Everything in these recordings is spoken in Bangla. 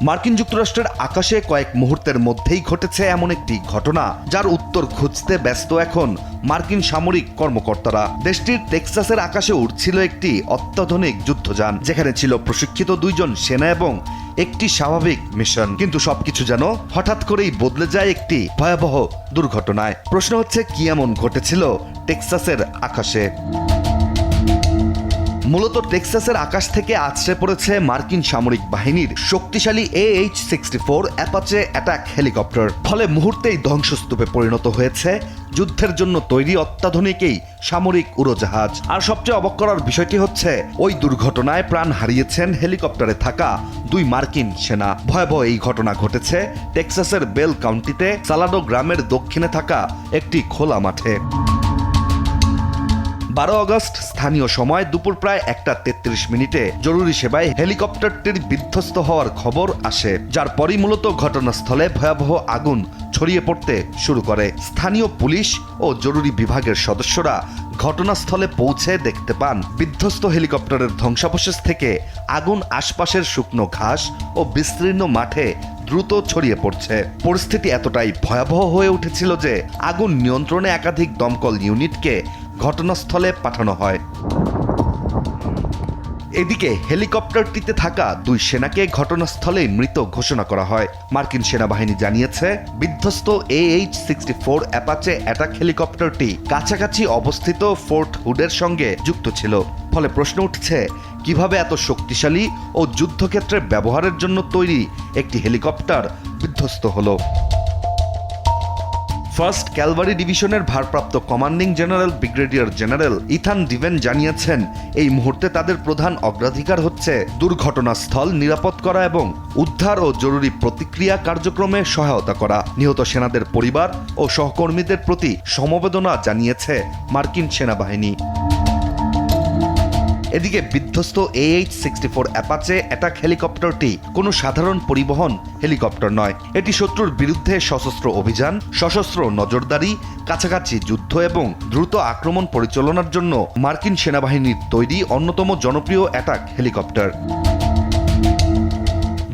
মার্কিন যুক্তরাষ্ট্রের আকাশে কয়েক মুহূর্তের মধ্যেই ঘটেছে এমন একটি ঘটনা যার উত্তর খুঁজতে ব্যস্ত এখন মার্কিন সামরিক কর্মকর্তারা। দেশটির টেক্সাসের আকাশে উড়ছিল একটি অত্যাধুনিক যুদ্ধযান, যেখানে ছিল প্রশিক্ষিত 2 জন সেনা এবং একটি স্বাভাবিক মিশন। কিন্তু সবকিছু যেন হঠাৎ করেই বদলে যায় একটি ভয়াবহ দুর্ঘটনায়। প্রশ্ন হচ্ছে, কি এমন ঘটেছিল টেক্সাসের আকাশে? মূলত টেক্সাসের আকাশ থেকে আছড়ে পড়েছে মার্কিন সামরিক বাহিনীর শক্তিশালী AH-64 অ্যাপাচে অ্যাটাক হেলিকপ্টার। ফলে মুহূর্তেই ধ্বংসস্তূপে পরিণত হয়েছে যুদ্ধের জন্য তৈরি অত্যাধুনিক এই সামরিক উড়োজাহাজ। আর সবচেয়ে অবাক করার বিষয়টি হচ্ছে, ওই দুর্ঘটনায় প্রাণ হারিয়েছেন হেলিকপ্টারে থাকা 2 মার্কিন সেনা। ভয়াবহ এই ঘটনা ঘটেছে টেক্সাসের বেল কাউন্টিতে সালাডো গ্রামের দক্ষিণে থাকা একটি খোলা মাঠে। 12 আগস্ট স্থানীয় সময় দুপুর প্রায় 1:33 জরুরি সেবায় হেলিকপ্টারটির বিধ্বস্ত হওয়ার খবর আসে, যার পরই মূলত ঘটনাস্থলে ভয়াবহ আগুন ছড়িয়ে পড়তে শুরু করে। স্থানীয় পুলিশ ও জরুরি বিভাগের সদস্যরা ঘটনাস্থলে পৌঁছে দেখতে পান বিধ্বস্ত হেলিকপ্টারের ধ্বংসাবশেষ থেকে আগুন আশপাশের শুকনো ঘাস ও বিস্তীর্ণ মাঠে দ্রুত ছড়িয়ে পড়ছে। পরিস্থিতি এতটাই ভয়াবহ হয়ে উঠেছিল যে আগুন নিয়ন্ত্রণে একাধিক দমকল ইউনিটকে ঘটনাস্থলে পাঠানো হয়। এদিকে হেলিকপ্টারটিতে থাকা 2 সেনাকে ঘটনাস্থলেই মৃত ঘোষণা করা হয়। মার্কিন সেনাবাহিনী জানিয়েছে, বিধ্বস্ত AH-64 অ্যাপাচে অ্যাটাক হেলিকপ্টারটি কাছাকাছি অবস্থিত ফোর্ট হুডের সঙ্গে যুক্ত ছিল। ফলে প্রশ্ন উঠছে, কিভাবে এত শক্তিশালী ও যুদ্ধক্ষেত্রে ব্যবহারের জন্য তৈরি একটি হেলিকপ্টার বিধ্বস্ত হলো? ফার্স্ট ক্যালভারি ডিভিশনের ভারপ্রাপ্ত commanding general brigadier general Ethan ডিভেন জানিয়েছেন, এই মুহূর্তে তাদের প্রধান অগ্রাধিকার হচ্ছে দুর্ঘটনাস্থল নিরাপদ করা এবং উদ্ধার ও জরুরি প্রতিক্রিয়া কার্যক্রমে সহায়তা করা। নিহত সেনাদের পরিবার ও সহকর্মীদের প্রতি সমবেদনা জানিয়েছে মার্কিন সেনাবাহিনী। এদিকে বিধ্বস্ত AH-64 অ্যাপাচে অ্যাটাক হেলিকপ্টারটি কোনো সাধারণ পরিবহন হেলিকপ্টার নয়। এটি শত্রুর বিরুদ্ধে সশস্ত্র অভিযান, সশস্ত্র নজরদারি, কাছাকাছি যুদ্ধ এবং দ্রুত আক্রমণ পরিচালনার জন্য মার্কিন সেনাবাহিনীর তৈরি অন্যতম জনপ্রিয় অ্যাটাক হেলিকপ্টার।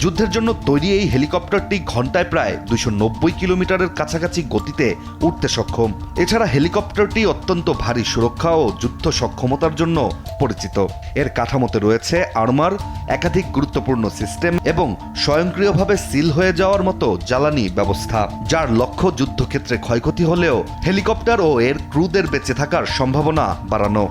যুদ্ধের জন্য তৈরি এই হেলিকপ্টারটি ঘন্টায় প্রায় 290 কিলোমিটারের কাছাকাছি গতিতে উঠতে সক্ষম। এছাড়া হেলিকপ্টারটি অত্যন্ত ভারী সুরক্ষা ও যুদ্ধ সক্ষমতার জন্য পরিচিত। এর কাঠামোতে রয়েছে আর্মার, একাধিক গুরুত্বপূর্ণ সিস্টেম এবং স্বয়ংক্রিয়ভাবে সিল হয়ে যাওয়ার মতো জ্বালানি ব্যবস্থা, যার লক্ষ্য যুদ্ধক্ষেত্রে ক্ষয়ক্ষতি হলেও হেলিকপ্টার ও এর ক্রুদের বেঁচে থাকার সম্ভাবনা বাড়ানো।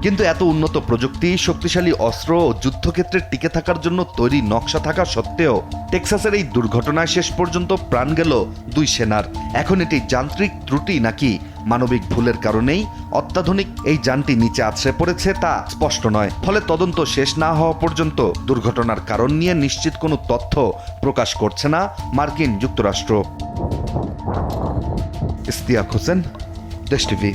কিন্তু এত উন্নত প্রযুক্তি, শক্তিশালী অস্ত্র ও যুদ্ধক্ষেত্রে টিকে থাকার জন্য তৈরি নকশা থাকা সত্ত্বেও টেক্সাসের এই দুর্ঘটনায় শেষ পর্যন্ত প্রাণ গেল 2 সেনার। এখন এটি যান্ত্রিক ত্রুটি নাকি মানবিক ভুলের কারণেই অত্যাধুনিক এই যানটি নিচে আছড়ে পড়েছে তা স্পষ্ট নয়। ফলে তদন্ত শেষ না হওয়া পর্যন্ত দুর্ঘটনার কারণ নিয়ে নিশ্চিত কোনো তথ্য প্রকাশ করছে না মার্কিন যুক্তরাষ্ট্র। ইশতিয়াক হোসেন, দেশ টিভি।